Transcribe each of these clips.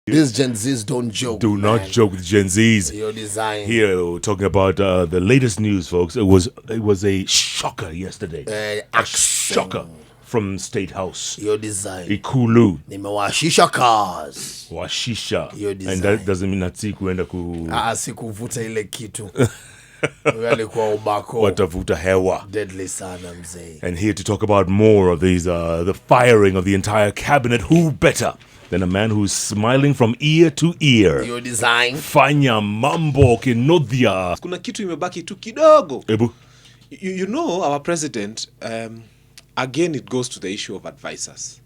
These Gen Zs don't joke. Do not joke with Gen Zs. Your design. Here, we're talking about the latest news, folks. It was a shocker yesterday. A shocker from State House. Your design. Ikulu. Nimewashisha cars. Washisha. Your design. And that doesn't mean that kuenda ku... Sikuvuta ile kitu. Walikuwa ubako. Watavuta hewa. Deadly sana mzee. And here to talk about more of these, the firing of the entire cabinet. Who better than a man who's smiling from ear to ear? Your design. Fanya, Mambo, Kinuthia. Kuna kitu imebaki tu kidogo. Ebu. You know, our president, again it goes to the issue of advisors.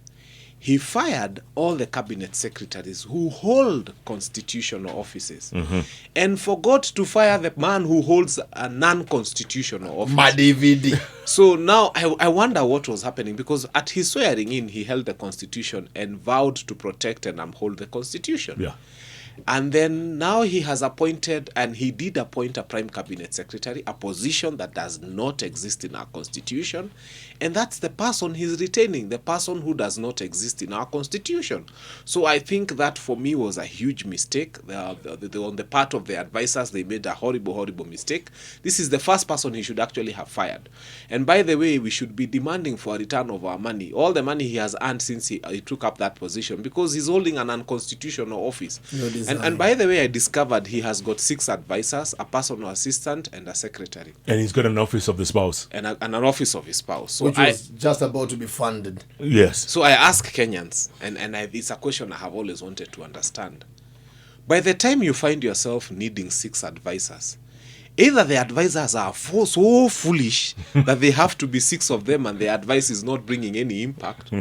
He fired all the cabinet secretaries who hold constitutional offices and forgot to fire the man who holds a non-constitutional office. Madividi. So now I wonder what was happening, because at his swearing in, he held the constitution and vowed to protect and uphold the constitution. Yeah. And then now he has appointed, and he did appoint a prime cabinet secretary, a position that does not exist in our constitution. And that's the person he's retaining, the person who does not exist in our constitution. So I think that for me was a huge mistake. On the part of the advisors, they made a horrible, horrible mistake. This is the first person he should actually have fired. And by the way, we should be demanding for a return of our money, all the money he has earned since he took up that position, because he's holding an unconstitutional office. And by the way, I discovered he has got 6 advisors, a personal assistant, and a secretary. And he's got an office of the spouse. And an office of his spouse. So Which was just about to be funded. Yes. So I ask Kenyans, and it's a question I have always wanted to understand. By the time you find yourself needing 6 advisors, either the advisors are so foolish that they have to be 6 of them and the advice is not bringing any impact,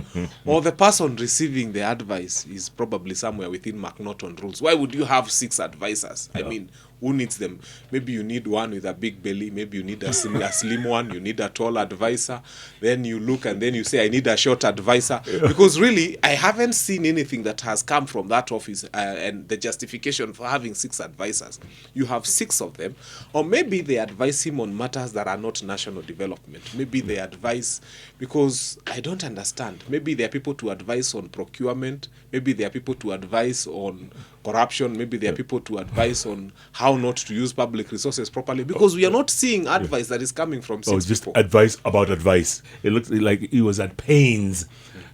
or the person receiving the advice is probably somewhere within McNaughton rules. Why would you have 6 advisors? Yeah. I mean, who needs them? Maybe you need one with a big belly. Maybe you need a slim one. You need a tall advisor. Then you look and then you say, I need a short advisor. Yeah. Because really, I haven't seen anything that has come from that office and the justification for having 6 advisors. You have 6 of them. Or maybe they advise him on matters that are not national development. Maybe they advise, because I don't understand. Maybe there are people to advise on procurement. Maybe there are people to advise on corruption. Maybe there are people to advise on how not to use public resources properly, because we are not seeing advice that is coming from 6 just people. Advice about advice. It looks like he was at pains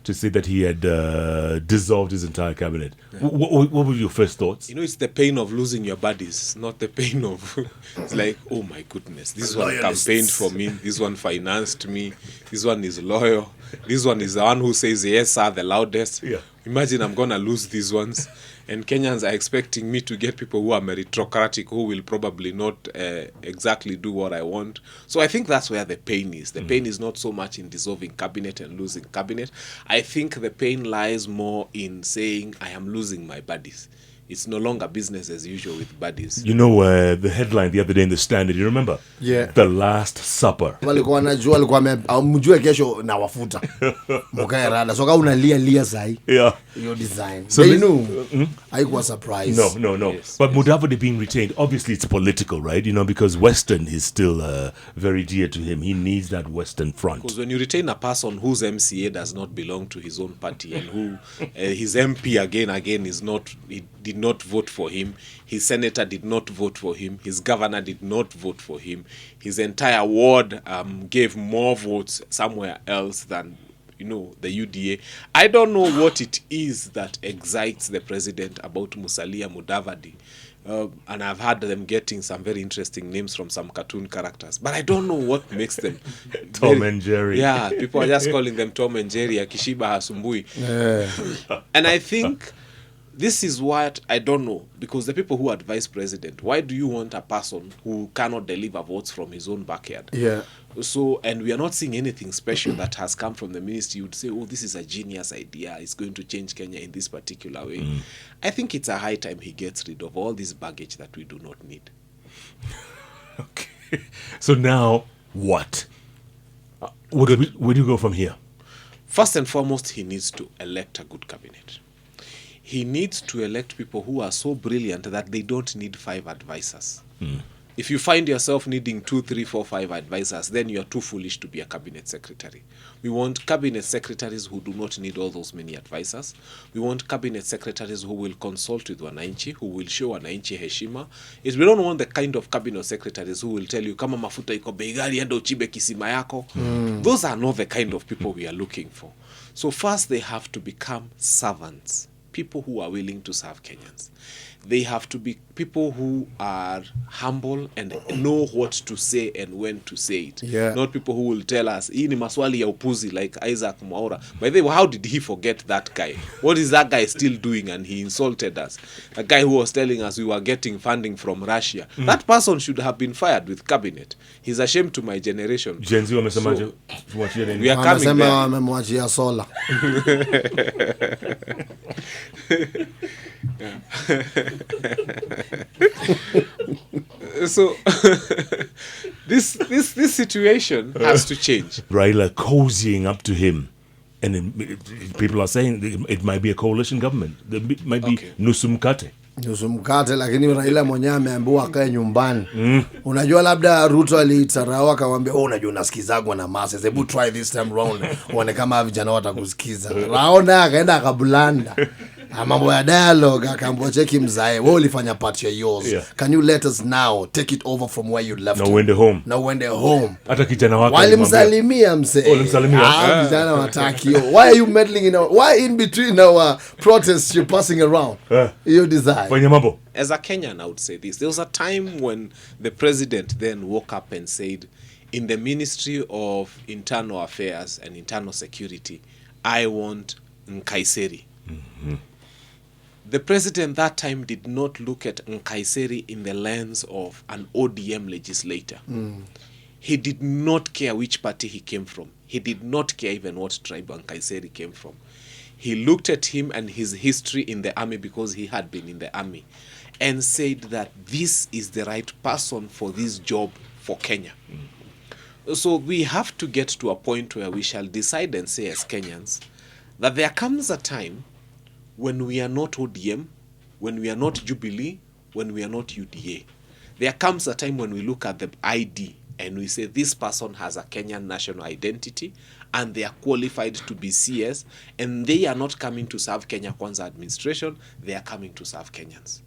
to say that he had dissolved his entire cabinet. Yeah. What were your first thoughts? You know, it's the pain of losing your buddies, not the pain of... It's like, oh my goodness, this one campaigned for me, this one financed me, this one is loyal, this one is the one who says yes sir the loudest. Yeah. Imagine I'm going to lose these ones. And Kenyans are expecting me to get people who are meritocratic, who will probably not exactly do what I want. So I think that's where the pain is. The pain is not so much in dissolving cabinet and losing cabinet. I think the pain lies more in saying, I am losing my buddies. It's no longer business as usual with buddies. You know, the headline the other day in the Standard, you remember? Yeah. The Last Supper. Walikuwa najua, walikuwa mjue kesho na wafuta. Mkae rada. So kama unalia sahi. Yeah. Your design. So they knew. Haikuwa surprise. No. Yes, but Mudavadi being retained, obviously it's political, right? You know, because Western is still very dear to him. He needs that Western front. Because when you retain a person whose MCA does not belong to his own party, and who his MP again is not, he did not vote for him, his senator did not vote for him, his governor did not vote for him, his entire ward gave more votes somewhere else than, you know, the UDA. I don't know what it is that excites the president about Musalia Mudavadi. And I've heard them getting some very interesting names from some cartoon characters, but I don't know what makes them Tom and Jerry. Yeah, people are just calling them Tom and Jerry, Akishiba Hasumbui. And I think this is what I don't know, because the people who advise president, why do you want a person who cannot deliver votes from his own backyard? Yeah. So, and we are not seeing anything special that has come from the ministry. You would say, oh, this is a genius idea. It's going to change Kenya in this particular way. I think it's a high time he gets rid of all this baggage that we do not need. Okay. So now, what? Where do you go from here? First and foremost, he needs to elect a good cabinet. He needs to elect people who are so brilliant that they don't need 5 advisors. If you find yourself needing 2, 3, 4, 5 advisors, then you are too foolish to be a cabinet secretary. We want cabinet secretaries who do not need all those many advisors. We want cabinet secretaries who will consult with wananchi, who will show wananchi heshima. We don't want the kind of cabinet secretaries who will tell you, kama mafuta iko bei ghali, enda uchibe kisima yako. Those are not the kind of people we are looking for. So first they have to become servants, people who are willing to serve Kenyans. They have to be people who are humble and know what to say and when to say it. Yeah. Not people who will tell us, hii ni maswali ya upuzi like Isaac Mwaura. By the way, how did he forget that guy? What is that guy still doing? And he insulted us. A guy who was telling us we were getting funding from Russia. That person should have been fired with cabinet. He's a shame to my generation. Gen Z wamesemaje? We are coming there. Wamemwachia sola. So this situation has to change. Raila cozying up to him, and people are saying it might be a coalition government. There might be nusu mkate. Nusu mkate, lakini Raila mwenyewe ameambiwa akae nyumbani. Unajua labda Ruto alitarao akamwambia, unajua unasikizagwa na masses, hebu try this time round uone kama vijana watakusikiza. Raona akaenda akablanda. Mambo ya dialogue akaambia cheki mzae, wewe ulifanya part ya yours. Can you let us now take it over from where you left? Na uende home. Na uende home. Hata kijana wako walimsalimia mzee. Walimsalimia. Vijana wataki. Why are you meddling in why in between our protests you're passing around? You desire. Fanya mambo. As a Kenyan, I would say this. There was a time when the president then woke up and said, in the Ministry of Internal Affairs and Internal Security, I want Nkaiseri. The president that time did not look at Nkaiseri in the lens of an ODM legislator. He did not care which party he came from. He did not care even what tribe Nkaiseri came from. He looked at him and his history in the army, because he had been in the army, and said that this is the right person for this job for Kenya. So we have to get to a point where we shall decide and say as Kenyans that there comes a time when we are not ODM, when we are not Jubilee, when we are not UDA. There comes a time when we look at the ID and we say this person has a Kenyan national identity and they are qualified to be CS, and they are not coming to serve Kenya Kwanza administration, they are coming to serve Kenyans.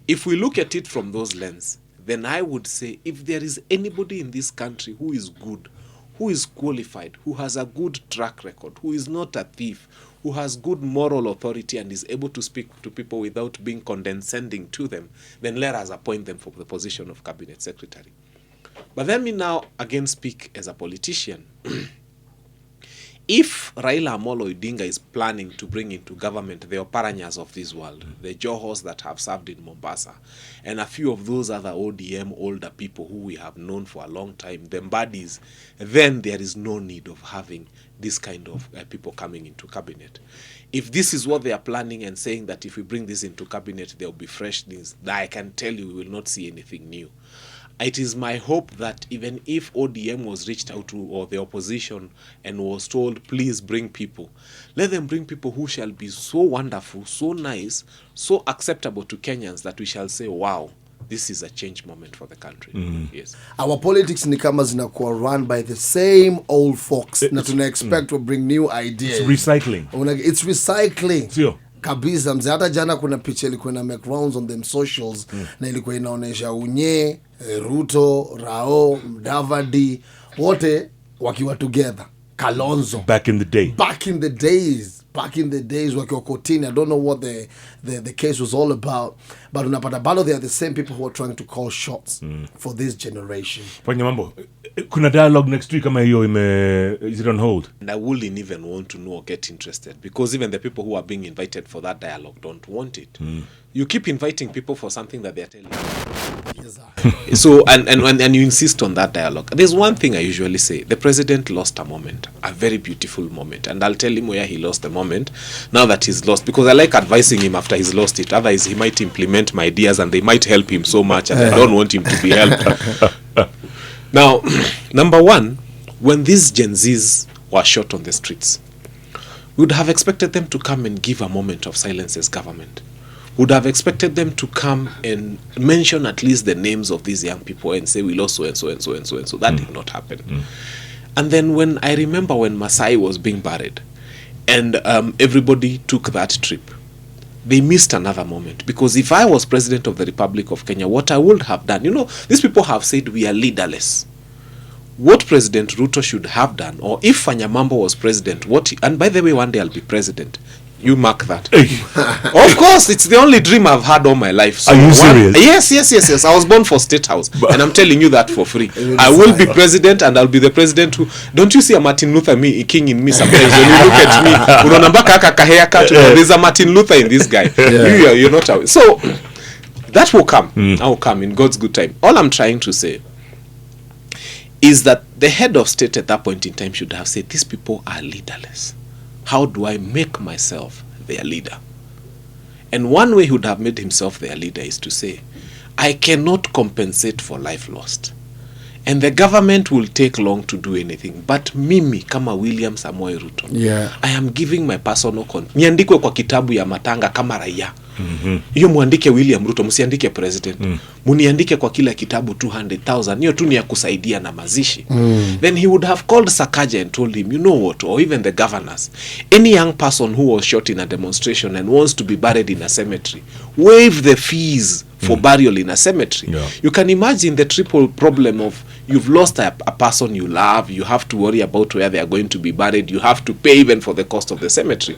If we look at it from those lenses, then I would say if there is anybody in this country who is good, who is qualified, who has a good track record, who is not a thief, who has good moral authority and is able to speak to people without being condescending to them, then let us appoint them for the position of cabinet secretary. But let me now again speak as a politician. If Raila Amolo Odinga is planning to bring into government the Oparanyas of this world, the Johos that have served in Mombasa, and a few of those other ODM older people who we have known for a long time, the Mbadis, then there is no need of having this kind of people coming into cabinet. If this is what they are planning and saying that if we bring this into cabinet, there will be fresh things, I can tell you we will not see anything new. It is my hope that even if ODM was reached out to, or the opposition, and was told, please bring people, let them bring people who shall be so wonderful, so nice, so acceptable to Kenyans that we shall say, wow, this is a change moment for the country. Yes. Our politics ni kama zinakuwa run by the same old folks. Na tuna expect to bring new ideas. It's recycling. It's recycling. Sio. Kabisa mzee, hata jana kuna picha ilikuwa na make rounds on them socials na ilikuwa inaonesha Unye, Ruto, Rao, Mdavadi, wote wakiwa together. Kalonzo. Back in the day. Back in the days wakiwa kotini. I don't know what the case was all about, but unapata bado they are the same people who are trying to call shots for this generation. Fanya mambo. Kuna dialogue next week kama hiyo is it on hold? And I wouldn't even want to know or get interested, because even the people who are being invited for that dialogue don't want it. You keep inviting people for something that they're telling you. Yes, so and you insist on that dialogue. There's one thing I usually say: the president lost a moment, a very beautiful moment, and I'll tell him where he lost the moment now that he's lost, because I like advising him after he's lost it. Otherwise he might implement my ideas and they might help him so much, and I don't want him to be helped. Now, number one, when these Gen Zs were shot on the streets, we would have expected them to come and give a moment of silence as government. would have expected them to come and mention at least the names of these young people and say we lost so and so and so and so and so. That did not happen. And then when I remember when Masai was being buried and everybody took that trip, they missed another moment. Because if I was president of the Republic of Kenya, what I would have done, these people have said we are leaderless. What President Ruto should have done, or if Fanya Mambo was president, and by the way, one day I'll be president. You mark that. Of course, it's the only dream I've had all my life. So are you serious? Yes. I was born for State House, and I'm telling you that for free. I will be president, and I'll be the president who. Don't you see a Martin Luther king in me sometimes? When you look at me, there's a Martin Luther in this guy. You're not aware. So that will come. That will come in God's good time. All I'm trying to say is that the head of state at that point in time should have said, these people are leaderless. How do I make myself their leader? And one way he would have made himself their leader is to say, I cannot compensate for life lost. And the government will take long to do anything. But mimi, kama William Samoei Ruto, I am giving my personal niandikwe kwa kitabu ya matanga kama raia. Hiyo muandike William Ruto, msiandike president. Muniandike kwa kila kitabu 200,000. Hiyo tu ni ya kusaidia na mazishi. Then he would have called Sakaja and told him, you know what, or even the governors, any young person who was shot in a demonstration and wants to be buried in a cemetery, waive the fees for burial in a cemetery. You can imagine the triple problem of you've lost a person you love, you have to worry about where they are going to be buried, you have to pay even for the cost of the cemetery.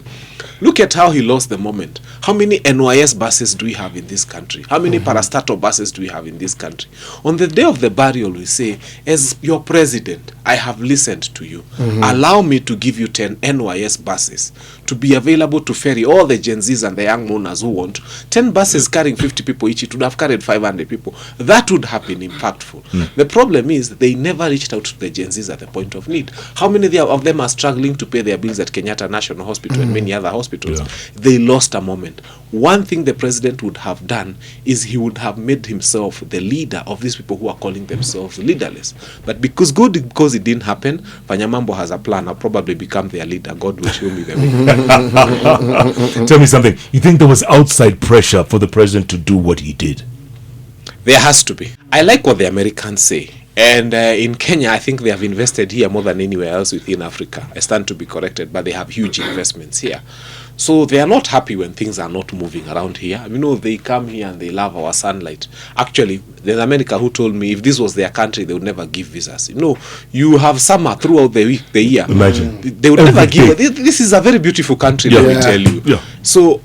Look at how he lost the moment. How many NYS buses do we have in this country? How many parastatal buses do we have in this country? On the day of the burial, we say, as your president, I have listened to you. Allow me to give you 10 NYS buses to be available to ferry all the Gen Zs and the young mourners who want. 10 buses carrying 50 people each, it would have carried 500 people. That would have been impactful. The problem is they never reached out to the Gen Zs at the point of need. How many of them are struggling to pay their bills at Kenyatta National Hospital and many other hospitals? They lost a moment. One thing the president would have done is he would have made himself the leader of these people who are calling themselves leaderless. But because it didn't happen, Fanya Mambo has a plan. I'll probably become their leader. God will show me the way. Tell me something. You think there was outside pressure for the president to do what he did? There has to be. I like what the Americans say. And in Kenya, I think they have invested here more than anywhere else within Africa. I stand to be corrected, but they have huge investments here. So they are not happy when things are not moving around here. They come here and they love our sunlight. Actually, there's America who told me if this was their country, they would never give visas. You have summer throughout the year. Imagine. They would never give. This is a very beautiful country, let me tell you. So,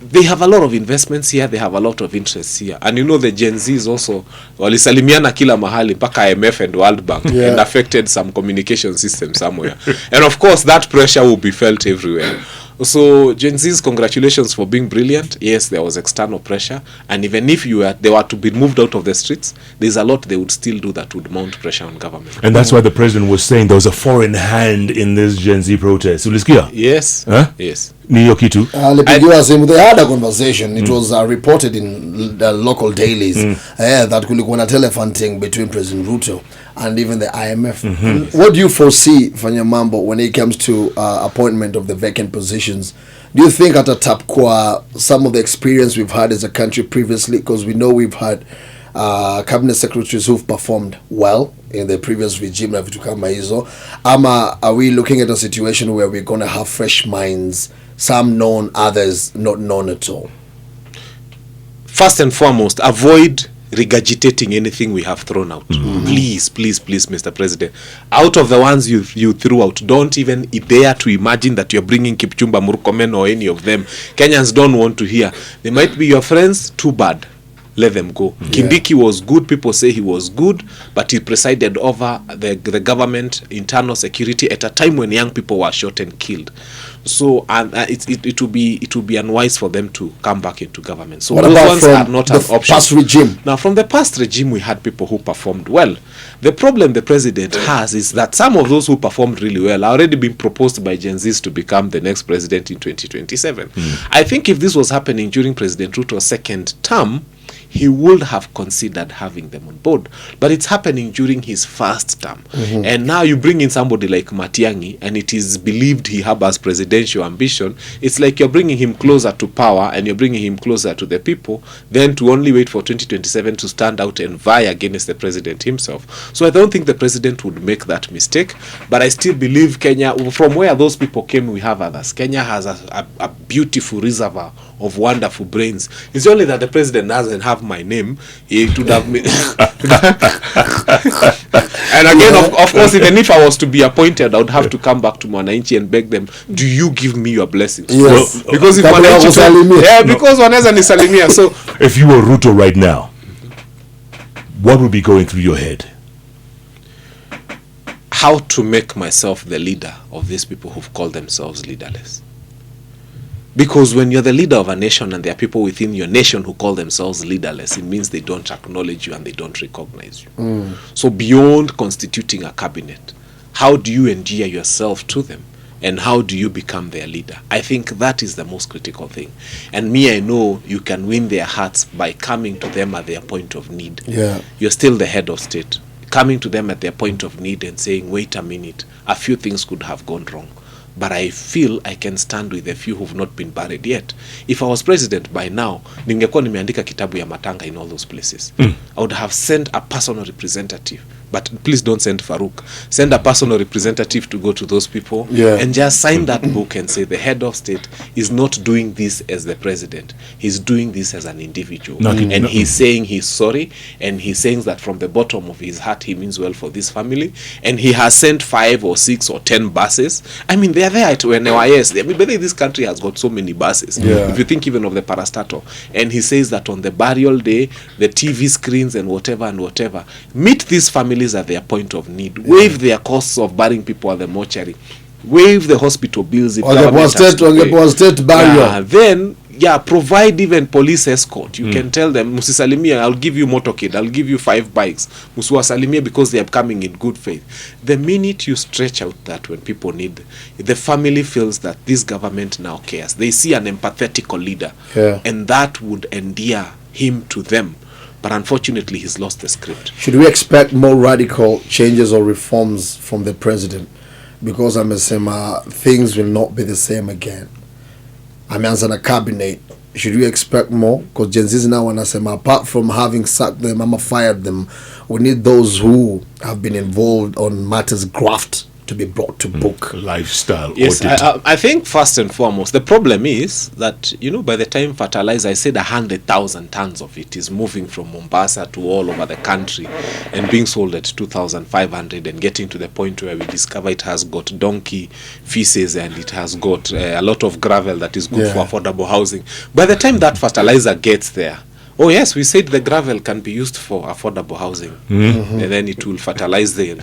they have a lot of investments here, they have a lot of interests here. And the Gen Zs also, walisalimiana kila mahali, mpaka IMF and World Bank, and affected some communication system somewhere. And of course, that pressure will be felt everywhere. So, Gen Zs, congratulations for being brilliant. Yes, there was external pressure. And even if they were to be moved out of the streets, there's a lot they would still do that would mount pressure on government. And that's why the president was saying there was a foreign hand in this Gen Z protest. Ulisikia? Yes. Huh? Yes. Niyo kitu. They had a conversation. It was reported in the local dailies that kulikuwa na telephone between President Ruto and even the IMF. What do you foresee, Fanya Mambo, when it comes to appointment of the vacant positions? Do you think at a tap kwa some of the experience we've had as a country previously, because we know we've had cabinet secretaries who've performed well in the previous regime na vitu kama hizo, ama are we looking at a situation where we're going to have fresh minds, some known, others not known at all? First and foremost, avoid regurgitating anything we have thrown out. Please, Mr. President. Out of the ones you threw out, don't even dare to imagine that you're bringing Kipchumba Murkomen or any of them. Kenyans don't want to hear. They might be your friends, too bad. Let them go. Kindiki was good. People say he was good, but he presided over the government internal security at a time when young people were shot and killed. So it will be unwise for them to come back into government. So what those about ones are not an option. Past regime? Now, from the past regime, we had people who performed well. The problem the president has is that some of those who performed really well are already being proposed by Gen Zs to become the next president in 2027. I think if this was happening during President Ruto's second term, he would have considered having them on board. But it's happening during his first term. And now you bring in somebody like Matiang'i, and it is believed he harbors presidential ambition. It's like you're bringing him closer to power, and you're bringing him closer to the people, then to only wait for 2027 to stand out and vie against the president himself. So I don't think the president would make that mistake. But I still believe Kenya, from where those people came, we have others. Kenya has a beautiful reservoir of wonderful brains. It's only that the president doesn't have my name. It would have been and again, of course, even if I was to be appointed, I would have to come back to Mwananchi and beg them, do you give me your blessings? Yes. Well, because if Mwananchi because wanaweza nisalimia. So if you were Ruto right now, what would be going through your head? How to make myself the leader of these people who've called themselves leaderless. Because when you're the leader of a nation and there are people within your nation who call themselves leaderless, it means they don't acknowledge you and they don't recognize you. So beyond constituting a cabinet, how do you endear yourself to them? And how do you become their leader? I think that is the most critical thing. And me, I know you can win their hearts by coming to them at their point of need. Yeah. You're still the head of state. Coming to them at their point of need and saying, wait a minute, a few things could have gone wrong. But I feel I can stand with a few who've not been buried yet. If I was president by now, ningekuwa nimeandika kitabu ya matanga in all those places. I would have sent a personal representative. But please don't send Farouk. Send a personal representative to go to those people and just sign that book and say the head of state is not doing this as the president. He's doing this as an individual. And he's saying he's sorry, and he's saying that from the bottom of his heart he means well for this family. And he has sent 5 or 6 or 10 buses. I mean, they're there at NYS. I mean, but this country has got so many buses. If you think even of the parastatal. And he says that on the burial day, the TV screens and whatever, meet these families at their point of need. Waive their costs of burying people at the mortuary. Waive the hospital bills if government has to pay. Then provide even police escort. You can tell them, Musisalimia, I'll give you motorcade, I'll give you 5 bikes. Musiwasalimia, because they are coming in good faith. The minute you stretch out that when people need, the family feels that this government now cares. They see an empathetic leader, and that would endear him to them. But unfortunately, he's lost the script. Should we expect more radical changes or reforms from the president? Because things will not be the same again. As a cabinet, should we expect more? Because Gen Z now wanasema, apart from having sacked them, fired them, we need those who have been involved on matters graft to be brought to book. Lifestyle yes, audit. I think first and foremost, the problem is that, by the time fertilizer, I said 100,000 tons of it is moving from Mombasa to all over the country and being sold at 2,500 and getting to the point where we discover it has got donkey feces and it has got a lot of gravel that is good for affordable housing. By the time that fertilizer gets there, oh yes, we said the gravel can be used for affordable housing. And then it will fertilize the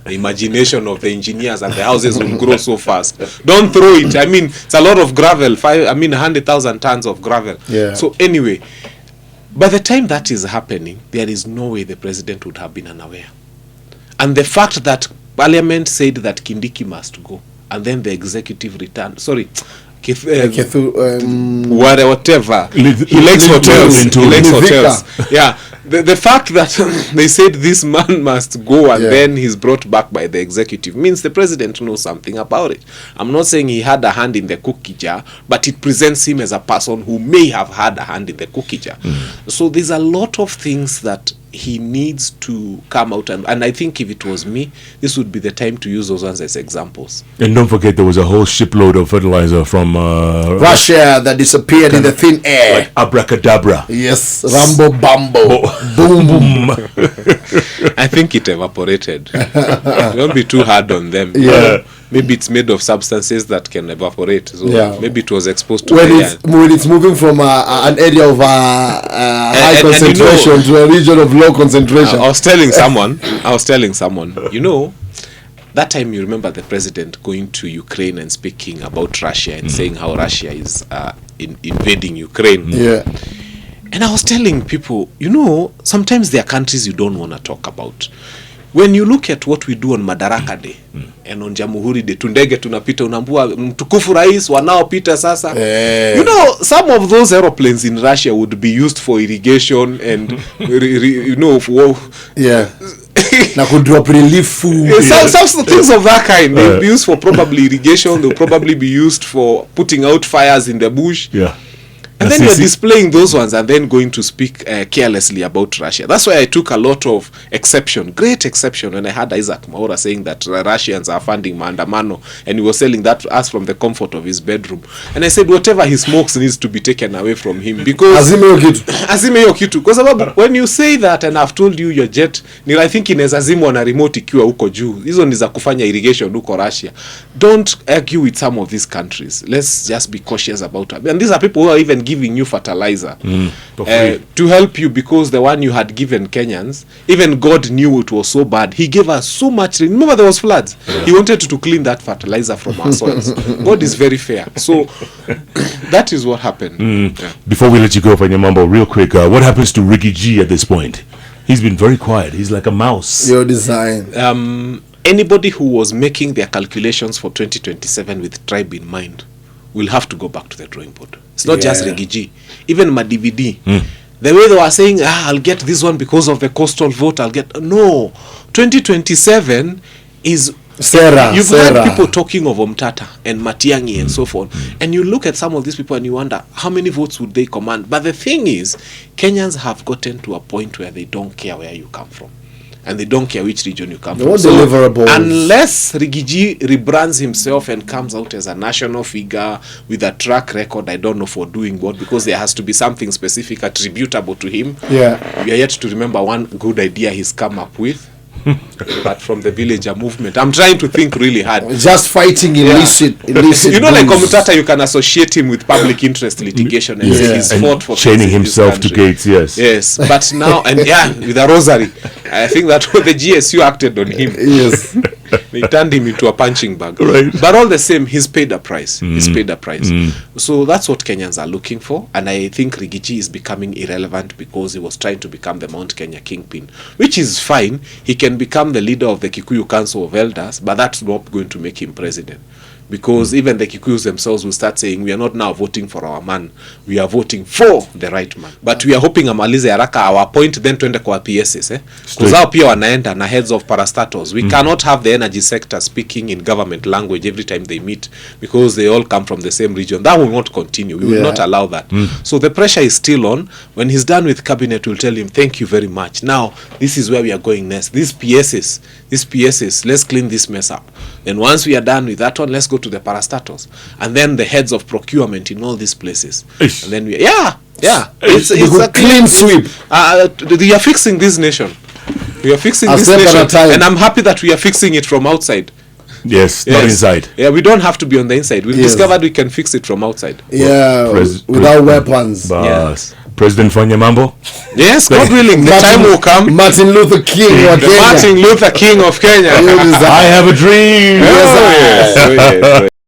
imagination of the engineers, and the houses will grow so fast. Don't throw it. I mean, it's a lot of gravel. 100,000 tons of gravel. So anyway, by the time that is happening, there is no way the president would have been unaware. And the fact that Parliament said that Kindiki must go, and then the executive returned. Sorry. Whatever. He likes hotels. He likes hotels. Yeah. The fact that they said this man must go and then he's brought back by the executive means the president knows something about it. I'm not saying he had a hand in the cookie jar, but it presents him as a person who may have had a hand in the cookie jar. So there's a lot of things that he needs to come out, and I think if it was me, this would be the time to use those ones as examples. And don't forget, there was a whole shipload of fertilizer from Russia that disappeared in the thin air. Like abracadabra. Yes, Rambo Bambo. Boom boom. I think it evaporated. Don't be too hard on them. Maybe it's made of substances that can evaporate. So maybe it was exposed to when it's moving from an area of high concentration to a region of low concentration. I was telling someone, that time you remember the president going to Ukraine and speaking about Russia and saying how Russia is invading Ukraine. And I was telling people, sometimes there are countries you don't want to talk about. when you look at what we do on Madaraka Day and on Jamhuri Day, tundege tunapita unambua mtukufu rais wanaopita sasa. You know, some of those aeroplanes in Russia would be used for irrigation and you know, for na could drop relief food. Some things of that kind. They'll be used for probably irrigation. They'll probably be used for putting out fires in the bush. And then you're displaying those ones and then going to speak carelessly about Russia. That's why I took a lot of exception, great exception, when I had Isaac Maura saying that Russians are funding maandamano, and he was selling that to us from the comfort of his bedroom. And I said, whatever he smokes needs to be taken away from him, because azime hiyo kitu. Kwa sababu when you say that, and I've told you your jet, I think inaweza zimwa na remote ikiwa huko juu. Hizo ni za kufanya irrigation huko Russia. Don't argue with some of these countries. Let's just be cautious about it. And these are people who are even giving you fertilizer to help you, because the one you had given Kenyans, even God knew it was so bad. He gave us so much. Remember there was floods. He wanted to clean that fertilizer from our soils. God is very fair. So that is what happened. Before we let you go, Fanya Mambo, real quick, what happens to Ricky G at this point? He's been very quiet. He's like a mouse. Your design. Anybody who was making their calculations for 2027 with tribe in mind will have to go back to the drawing board. It's not just Ricky G. Even my DVD. The way they were saying, I'll get this one because of the coastal vote, no. 2027 is You've heard people talking of Omtata and Matiang'i and so forth, and you look at some of these people and you wonder how many votes would they command. But the thing is, Kenyans have gotten to a point where they don't care where you come from, and they don't care which region you come from. So unless Rigiji rebrands himself and comes out as a national figure with a track record, I don't know for doing what, because there has to be something specific attributable to him. We are yet to remember one good idea he's come up with. But from the villager movement, I'm trying to think really hard. Just fighting illicit you know, like Omtata, you can associate him with public interest litigation, and he's fought for chaining himself to gates. Yes, but now, and with a rosary, I think that the GSU acted on him. They turned him into a punching bag. But all the same, he's paid a price. So that's what Kenyans are looking for, and I think Rigiji is becoming irrelevant because he was trying to become the Mount Kenya kingpin, which is fine. He can become the leader of the Kikuyu Council of Elders, but that's not going to make him president, because even the Kikuyus themselves will start saying, we are not now voting for our man, we are voting for the right man. But we are hoping amalize haraka our point, then tuende kwa PSS, kuzao pia wanaenda na heads of parastatals. We cannot have the energy sector speaking in government language every time they meet, because they all come from the same region. That will not continue. We will not allow that. So the pressure is still on. When he's done with cabinet, we'll tell him, thank you very much. Now, this is where we are going next. These PSS, let's clean this mess up. And once we are done with that one, let's go to the parastatals, and then the heads of procurement in all these places. And then it's a clean sweep. We are fixing this nation. And I'm happy that we are fixing it from outside. Yes, not inside. We don't have to be on the inside. We've discovered we can fix it from outside. Without weapons. President Fanya Mambo. Yes, God willing, the time will come. Martin Luther King of Kenya. Martin Luther King of Kenya. I have a dream.